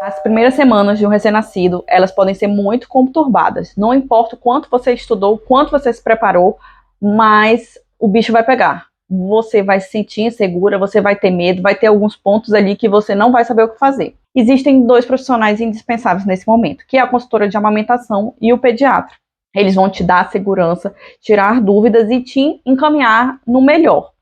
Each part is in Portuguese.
As primeiras semanas de um recém-nascido, elas podem ser muito conturbadas. Não importa o quanto você estudou, o quanto você se preparou, mas o bicho vai pegar. Você vai se sentir insegura, você vai ter medo, vai ter alguns pontos ali que você não vai saber o que fazer. Existem 2 profissionais indispensáveis nesse momento, que é a consultora de amamentação e o pediatra. Eles vão te dar segurança, tirar dúvidas e te encaminhar no melhor.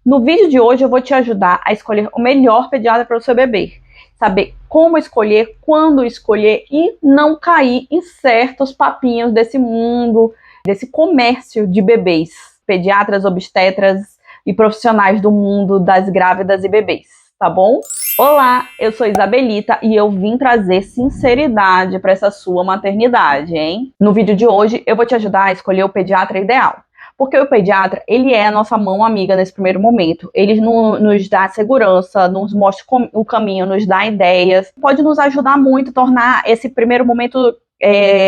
No vídeo de hoje eu vou te ajudar a escolher o melhor pediatra para o seu bebê. Saber como escolher, quando escolher e não cair em certos papinhos desse mundo, desse comércio de bebês. Pediatras, obstetras e profissionais do mundo das grávidas e bebês, tá bom? Olá, eu sou Isabelita e eu vim trazer sinceridade para essa sua maternidade, hein? No vídeo de hoje eu vou te ajudar a escolher o pediatra ideal. Porque o pediatra, ele é a nossa mão amiga nesse primeiro momento. Ele nos dá segurança, nos mostra o caminho, nos dá ideias. Pode nos ajudar muito a tornar esse primeiro momento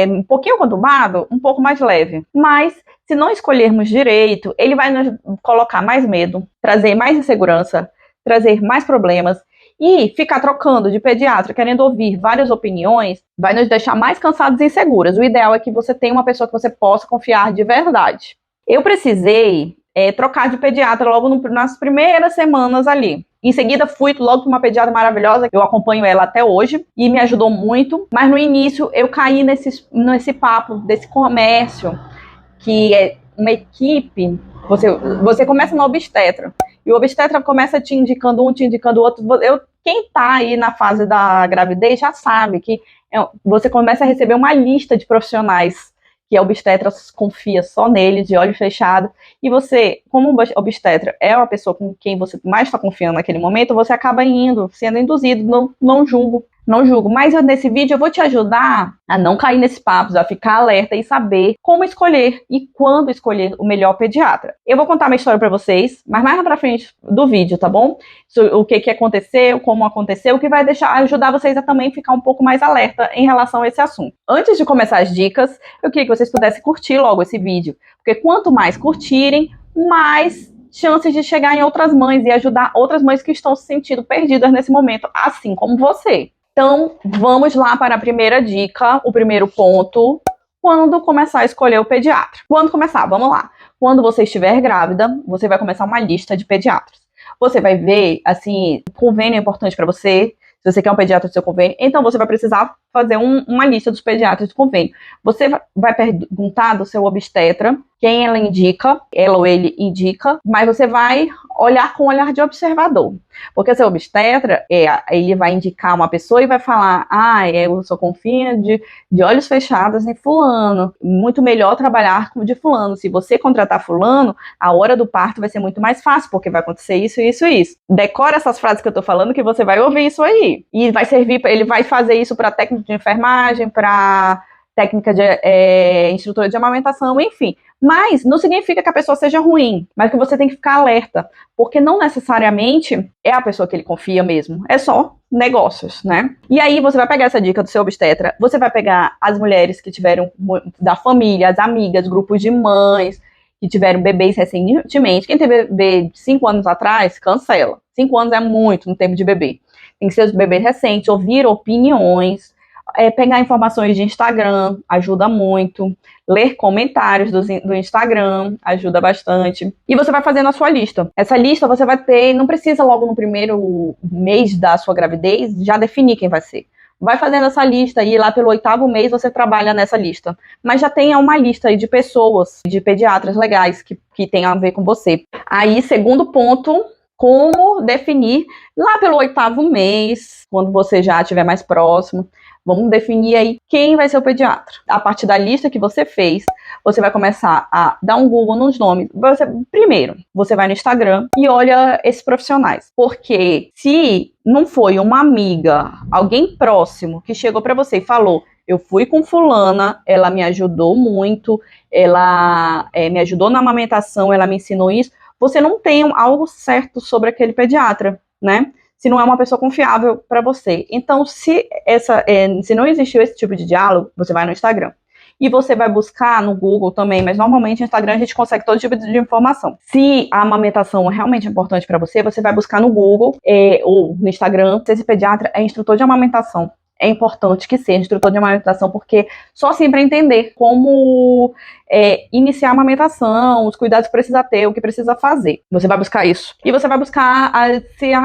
um pouquinho conturbado, um pouco mais leve. Mas, se não escolhermos direito, ele vai nos colocar mais medo, trazer mais insegurança, trazer mais problemas. E ficar trocando de pediatra, querendo ouvir várias opiniões, vai nos deixar mais cansados e inseguras. O ideal é que você tenha uma pessoa que você possa confiar de verdade. Eu precisei trocar de pediatra logo nas primeiras semanas ali. Em seguida, fui logo para uma pediatra maravilhosa, eu acompanho ela até hoje, e me ajudou muito. Mas no início, eu caí nesse papo, desse comércio, que é uma equipe. Você começa no obstetra, e o obstetra começa te indicando um, te indicando o outro. Quem está aí na fase da gravidez já sabe que você começa a receber uma lista de profissionais que a obstetra confia só nele, de olho fechado, e você, como obstetra é a pessoa com quem você mais está confiando naquele momento, você acaba sendo induzido, não julgo, mas nesse vídeo eu vou te ajudar a não cair nesses papos, a ficar alerta e saber como escolher e quando escolher o melhor pediatra. Eu vou contar uma história para vocês, mas mais pra frente do vídeo, tá bom? O que aconteceu, como aconteceu, o que vai ajudar vocês a também ficar um pouco mais alerta em relação a esse assunto. Antes de começar as dicas, eu queria que vocês pudessem curtir logo esse vídeo, porque quanto mais curtirem, mais chances de chegar em outras mães e ajudar outras mães que estão se sentindo perdidas nesse momento, assim como você. Então, vamos lá para a primeira dica, o primeiro ponto, quando começar a escolher o pediatra. Quando começar? Vamos lá. Quando você estiver grávida, você vai começar uma lista de pediatras. Você vai ver, assim, convênio é importante para você, se você quer um pediatra do seu convênio, então você vai precisar fazer uma lista dos pediatras do convênio. Você vai perguntar do seu obstetra quem ela ou ele indica, mas você vai olhar com um olhar de observador. Porque o seu obstetra, ele vai indicar uma pessoa e vai falar, eu só confio de olhos fechados em fulano, muito melhor trabalhar de fulano. Se você contratar fulano, a hora do parto vai ser muito mais fácil, porque vai acontecer isso, isso e isso. Decora essas frases que eu tô falando, que você vai ouvir isso aí. E vai servir, ele vai fazer isso para técnica de enfermagem, para técnica de instrutora de amamentação, enfim. Mas não significa que a pessoa seja ruim, mas que você tem que ficar alerta, porque não necessariamente é a pessoa que ele confia mesmo, é só negócios, né? E aí você vai pegar essa dica do seu obstetra, você vai pegar as mulheres que tiveram da família, as amigas, grupos de mães, que tiveram bebês recentemente. Quem teve bebê de 5 anos atrás, cancela. 5 anos é muito no tempo de bebê. Tem que ser os bebês recentes, ouvir opiniões, pegar informações de Instagram, ajuda muito. Ler comentários do Instagram, ajuda bastante. E você vai fazendo a sua lista. Essa lista você vai ter, não precisa logo no primeiro mês da sua gravidez já definir quem vai ser. Vai fazendo essa lista e lá pelo 8º mês você trabalha nessa lista. Mas já tenha uma lista aí de pessoas, de pediatras legais que tem a ver com você. Aí, segundo ponto, como definir lá pelo 8º mês, quando você já estiver mais próximo. Vamos definir aí quem vai ser o pediatra. A partir da lista que você fez, você vai começar a dar um Google nos nomes. Primeiro, você vai no Instagram e olha esses profissionais. Porque se não foi uma amiga, alguém próximo que chegou para você e falou, eu fui com fulana, ela me ajudou muito, ela me ajudou na amamentação, ela me ensinou isso, você não tem algo certo sobre aquele pediatra, né? Se não é uma pessoa confiável para você. Então, se não existiu esse tipo de diálogo, você vai no Instagram. E você vai buscar no Google também, mas normalmente no Instagram a gente consegue todo tipo de informação. Se a amamentação é realmente importante para você, você vai buscar no Google ou no Instagram se esse pediatra é instrutor de amamentação. é importante que seja instrutor de amamentação, porque só assim para entender como iniciar a amamentação, os cuidados que precisa ter, o que precisa fazer. Você vai buscar isso. E você vai buscar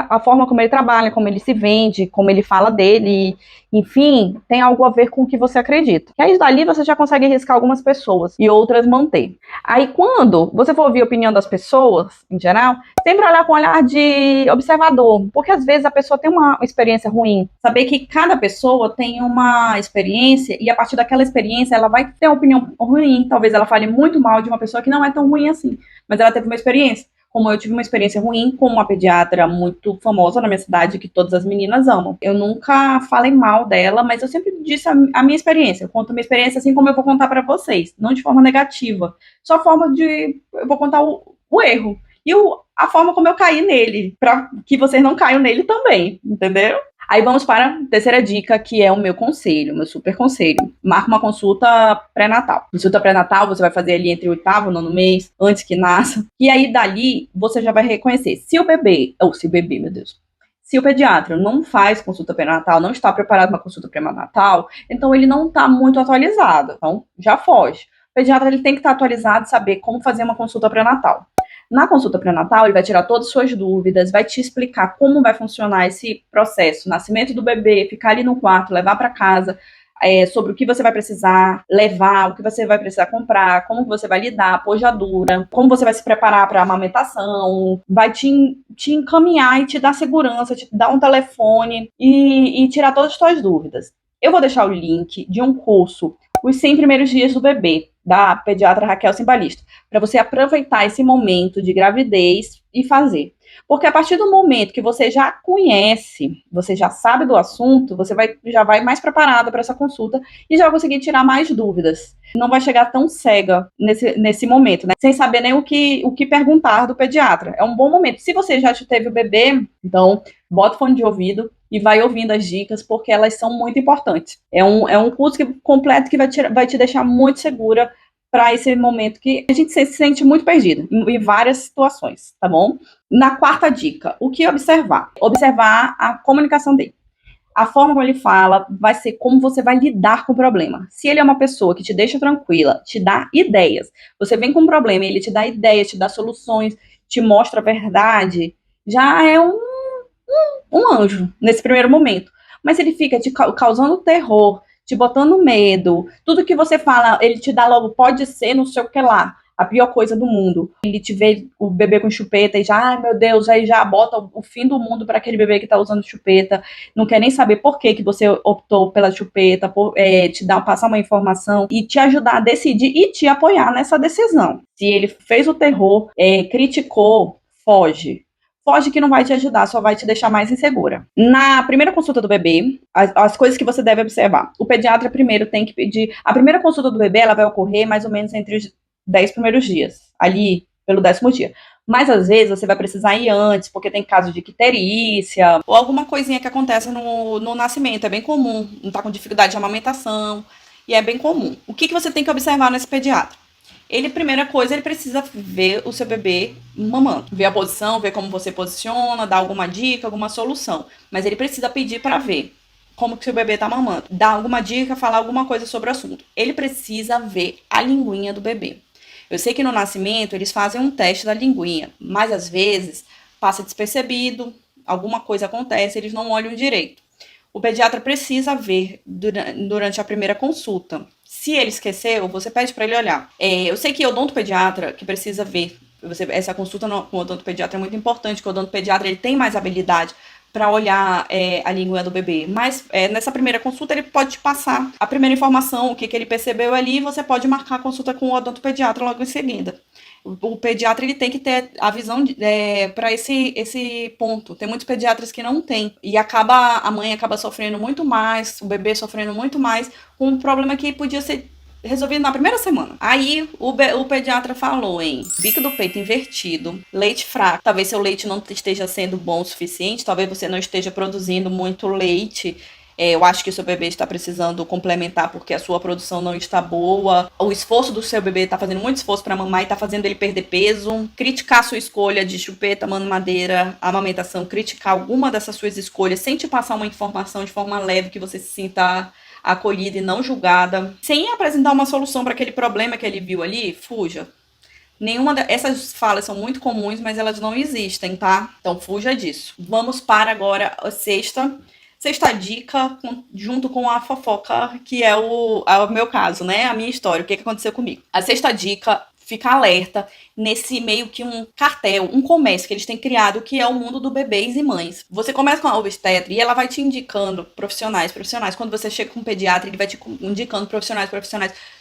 a forma como ele trabalha, como ele se vende, como ele fala dele, enfim, tem algo a ver com o que você acredita. E aí dali você já consegue riscar algumas pessoas e outras manter. Aí quando você for ouvir a opinião das pessoas, em geral, sempre olhar com um olhar de observador, porque às vezes a pessoa tem uma experiência ruim. Saber que cada pessoa tem uma experiência e a partir daquela experiência ela vai ter uma opinião ruim, talvez ela fale muito mal de uma pessoa que não é tão ruim assim, mas ela teve uma experiência. Como eu tive uma experiência ruim com uma pediatra muito famosa na minha cidade, que todas as meninas amam. Eu nunca falei mal dela, mas eu sempre disse a minha experiência. Eu conto a minha experiência assim como eu vou contar para vocês, não de forma negativa, só forma de... eu vou contar o erro. E a forma como eu caí nele, para que vocês não caiam nele também, entendeu? Aí vamos para a terceira dica, que é o meu conselho, meu super conselho. Marca uma consulta pré-natal. Consulta pré-natal você vai fazer ali entre o 8º e 9º mês, antes que nasça. E aí dali você já vai reconhecer se o bebê, meu Deus, se o pediatra não faz consulta pré-natal, não está preparado para uma consulta pré-natal, então ele não está muito atualizado. Então já foge. O pediatra ele tem que estar atualizado e saber como fazer uma consulta pré-natal. Na consulta pré-natal, ele vai tirar todas as suas dúvidas, vai te explicar como vai funcionar esse processo, nascimento do bebê, ficar ali no quarto, levar para casa, sobre o que você vai precisar levar, o que você vai precisar comprar, como você vai lidar, pojadura, como você vai se preparar para a amamentação, vai te encaminhar e te dar segurança, te dar um telefone e tirar todas as suas dúvidas. Eu vou deixar o link de um curso, Os 100 Primeiros Dias do Bebê, da pediatra Raquel Cimbalista, para você aproveitar esse momento de gravidez e fazer. Porque a partir do momento que você já conhece, você já sabe do assunto, você já vai mais preparada para essa consulta e já vai conseguir tirar mais dúvidas. Não vai chegar tão cega nesse momento, né? Sem saber nem o que perguntar do pediatra. É um bom momento. Se você já teve o bebê, então bota o fone de ouvido e vai ouvindo as dicas, porque elas são muito importantes. É um curso completo que vai te deixar muito segura para esse momento que a gente se sente muito perdida em várias situações, tá bom? Na quarta dica, o que observar? Observar a comunicação dele. A forma como ele fala vai ser como você vai lidar com o problema. Se ele é uma pessoa que te deixa tranquila, te dá ideias, você vem com um problema e ele te dá ideias, te dá soluções, te mostra a verdade, já é um anjo nesse primeiro momento. Mas ele fica te causando terror, te botando medo, tudo que você fala, ele te dá logo, pode ser, não sei o que lá, a pior coisa do mundo. Ele te vê o bebê com chupeta e já, ai meu Deus, aí já bota o fim do mundo para aquele bebê que tá usando chupeta, não quer nem saber por que você optou pela chupeta, passar uma informação e te ajudar a decidir e te apoiar nessa decisão. Se ele fez o terror, criticou, foge. Foge que não vai te ajudar, só vai te deixar mais insegura. Na primeira consulta do bebê, as coisas que você deve observar. O pediatra primeiro tem que pedir... A primeira consulta do bebê, ela vai ocorrer mais ou menos entre os 10 primeiros dias. Ali, pelo 10º dia. Mas, às vezes, você vai precisar ir antes, porque tem caso de icterícia, ou alguma coisinha que acontece no nascimento. É bem comum. Não tá com dificuldade de amamentação, e é bem comum. O que você tem que observar nesse pediatra? Primeira coisa, ele precisa ver o seu bebê mamando. Ver a posição, ver como você posiciona, dar alguma dica, alguma solução. Mas ele precisa pedir para ver como que o seu bebê tá mamando. Dar alguma dica, falar alguma coisa sobre o assunto. Ele precisa ver a linguinha do bebê. Eu sei que no nascimento eles fazem um teste da linguinha, mas às vezes passa despercebido, alguma coisa acontece, eles não olham direito. O pediatra precisa ver durante a primeira consulta. Se ele esqueceu, você pede para ele olhar. Eu sei que o odontopediatra que precisa ver, essa consulta com o odontopediatra é muito importante, porque o odontopediatra ele tem mais habilidade para olhar a língua do bebê. Mas nessa primeira consulta ele pode te passar a primeira informação, o que ele percebeu ali, e você pode marcar a consulta com o odontopediatra logo em seguida. O pediatra ele tem que ter a visão para esse ponto. Tem muitos pediatras que não têm. E a mãe acaba sofrendo muito mais, o bebê sofrendo muito mais, com um problema que podia ser resolvido na primeira semana. Aí o pediatra falou em bico do peito invertido, leite fraco. Talvez seu leite não esteja sendo bom o suficiente, talvez você não esteja produzindo muito leite Eu acho que o seu bebê está precisando complementar porque a sua produção não está boa. O esforço do seu bebê está fazendo muito esforço para mamar e está fazendo ele perder peso. Criticar a sua escolha de chupeta, mamadeira, amamentação. Criticar alguma dessas suas escolhas sem te passar uma informação de forma leve que você se sinta acolhida e não julgada. Sem apresentar uma solução para aquele problema que ele viu ali, fuja. Essas falas são muito comuns, mas elas não existem, tá? Então fuja disso. Vamos para agora a sexta dica, junto com a fofoca, que é o meu caso, né? A minha história, o que aconteceu comigo. A sexta dica, fica alerta nesse meio que um cartel, um comércio que eles têm criado, que é o mundo do bebês e mães. Você começa com a obstetra e ela vai te indicando profissionais. Quando você chega com um pediatra, ele vai te indicando profissionais.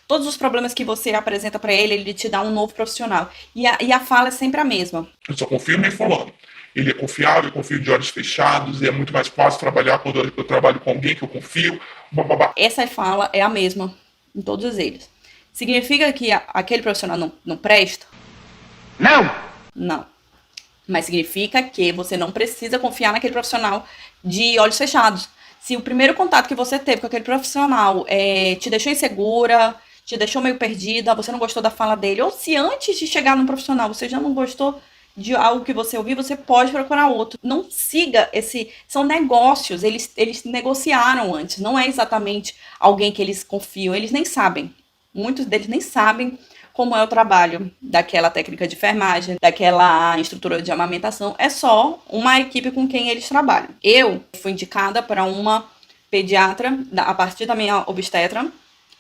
Todos os problemas que você apresenta para ele, ele te dá um novo profissional. E a fala é sempre a mesma. Eu só confio em fulano. Ele é confiável, eu confio de olhos fechados, e é muito mais fácil trabalhar quando eu trabalho com alguém que eu confio. Essa fala é a mesma em todos eles. Significa que aquele profissional não presta? Não. Mas significa que você não precisa confiar naquele profissional de olhos fechados. Se o primeiro contato que você teve com aquele profissional te deixou insegura, te deixou meio perdida, você não gostou da fala dele, ou se antes de chegar no profissional você já não gostou de algo que você ouviu, você pode procurar outro. Não siga são negócios, eles negociaram antes, não é exatamente alguém que eles confiam, eles nem sabem. Muitos deles nem sabem como é o trabalho daquela técnica de enfermagem, daquela instrutora de amamentação. É só uma equipe com quem eles trabalham. Eu fui indicada para uma pediatra, a partir da minha obstetra,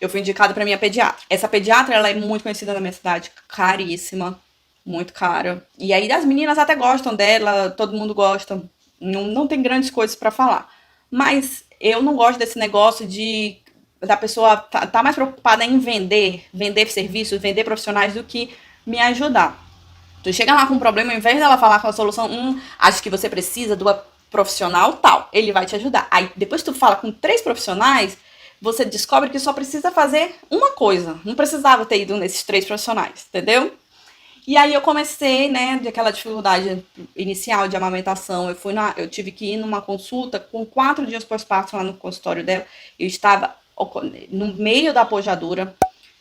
eu fui indicada para minha pediatra. Essa pediatra, ela é muito conhecida na minha cidade, caríssima, muito cara. E aí as meninas até gostam dela, todo mundo gosta, não tem grandes coisas para falar. Mas eu não gosto desse negócio da pessoa tá mais preocupada em vender serviços, vender profissionais do que me ajudar. Tu chega lá com um problema, ao invés dela falar com a solução, acho que você precisa do profissional tal, ele vai te ajudar. Aí depois tu fala com 3 profissionais, você descobre que só precisa fazer uma coisa, não precisava ter ido nesses 3 profissionais, entendeu? E aí eu comecei, né, daquela dificuldade inicial de amamentação, eu tive que ir numa consulta com 4 dias pós-parto lá no consultório dela, eu estava no meio da pojadura,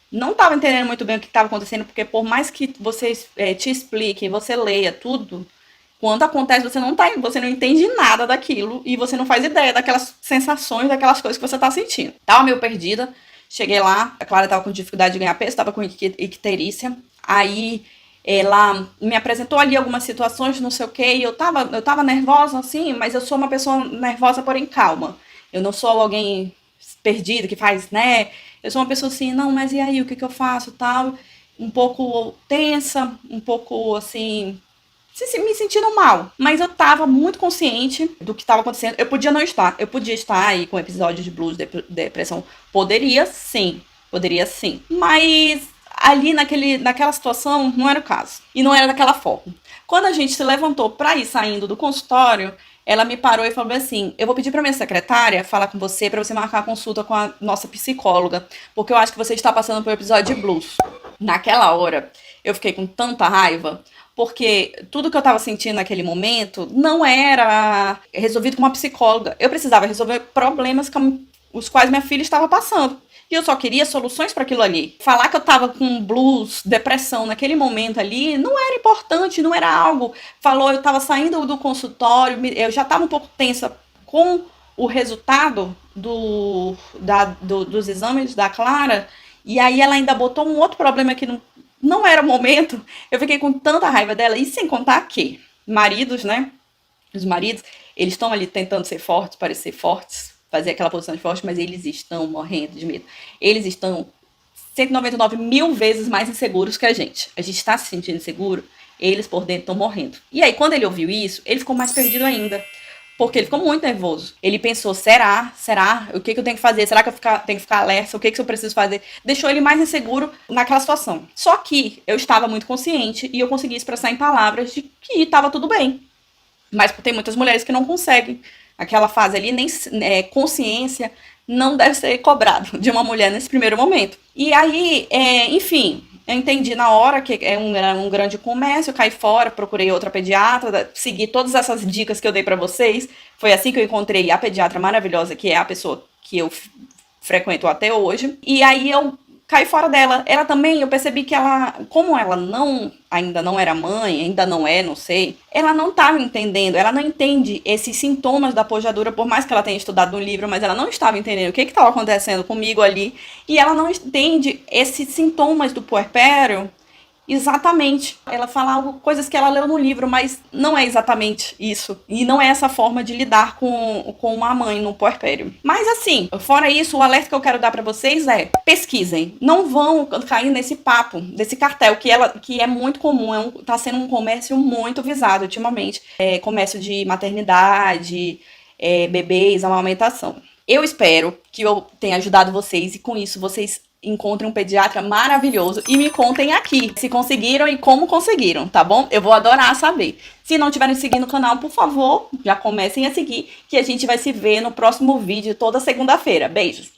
não estava entendendo muito bem o que estava acontecendo, porque por mais que você te explique, você leia tudo, quando acontece, você não entende nada daquilo, e você não faz ideia daquelas sensações, daquelas coisas que você está sentindo. Tava meio perdida, cheguei lá, a Clara estava com dificuldade de ganhar peso, estava com icterícia, aí ela me apresentou ali algumas situações, não sei o que, e eu tava nervosa, assim, mas eu sou uma pessoa nervosa, porém calma. Eu não sou alguém perdido que faz, né? Eu sou uma pessoa assim, não, mas e aí, o que eu faço, tal? Um pouco tensa, um pouco, assim, me sentindo mal. Mas eu tava muito consciente do que estava acontecendo. Eu podia não estar. Eu podia estar aí com episódios de blues, depressão. Poderia sim. Mas ali naquela situação não era o caso. E não era daquela forma. Quando a gente se levantou pra ir saindo do consultório, ela me parou e falou assim, eu vou pedir pra minha secretária falar com você pra você marcar a consulta com a nossa psicóloga, porque eu acho que você está passando por um episódio de blues. Naquela hora, eu fiquei com tanta raiva, porque tudo que eu tava sentindo naquele momento não era resolvido com uma psicóloga. Eu precisava resolver problemas com os quais minha filha estava passando. E eu só queria soluções para aquilo ali. Falar que eu tava com blues, depressão naquele momento ali, não era importante, não era algo. Eu tava saindo do consultório, eu já tava um pouco tensa com o resultado dos exames da Clara, e aí ela ainda botou um outro problema que não era o momento. Eu fiquei com tanta raiva dela, e sem contar que maridos, né? Os maridos, eles estão ali tentando ser fortes, parecer fortes, fazer aquela posição de forte, mas eles estão morrendo de medo. Eles estão 199 mil vezes mais inseguros que a gente. A gente está se sentindo inseguro, eles por dentro estão morrendo. E aí, quando ele ouviu isso, ele ficou mais perdido ainda. Porque ele ficou muito nervoso. Ele pensou, será? O que eu tenho que fazer? Será que eu tenho que ficar alerta? O que eu preciso fazer? Deixou ele mais inseguro naquela situação. Só que eu estava muito consciente e eu consegui expressar em palavras de que estava tudo bem. Mas tem muitas mulheres que não conseguem. Aquela fase ali, nem consciência não deve ser cobrado de uma mulher nesse primeiro momento. E aí, enfim, Eu entendi na hora que é um grande comércio, eu caí fora, procurei outra pediatra, segui todas essas dicas que eu dei pra vocês. Foi assim que eu encontrei a pediatra maravilhosa, que é a pessoa que eu frequento até hoje. E aí eu caí fora dela. Ela também, eu percebi que ela, como ela ainda não era mãe, ainda não é, não sei, ela não estava entendendo, ela não entende esses sintomas da pojadura, por mais que ela tenha estudado no livro, mas ela não estava entendendo o que estava acontecendo comigo ali, e ela não entende esses sintomas do puerpério. Exatamente. Ela fala coisas que ela leu no livro, mas não é exatamente isso. E não é essa forma de lidar com uma mãe no puerpério. Mas assim, fora isso, o alerta que eu quero dar pra vocês é: pesquisem. Não vão cair nesse papo, desse cartel, que é muito comum. Tá sendo um comércio muito visado ultimamente. É comércio de maternidade, bebês, amamentação. Eu espero que eu tenha ajudado vocês e com isso vocês encontrem um pediatra maravilhoso e me contem aqui se conseguiram e como conseguiram, tá bom? Eu vou adorar saber. Se não estiverem seguindo o canal, por favor, já comecem a seguir, que a gente vai se ver no próximo vídeo toda segunda-feira. Beijos!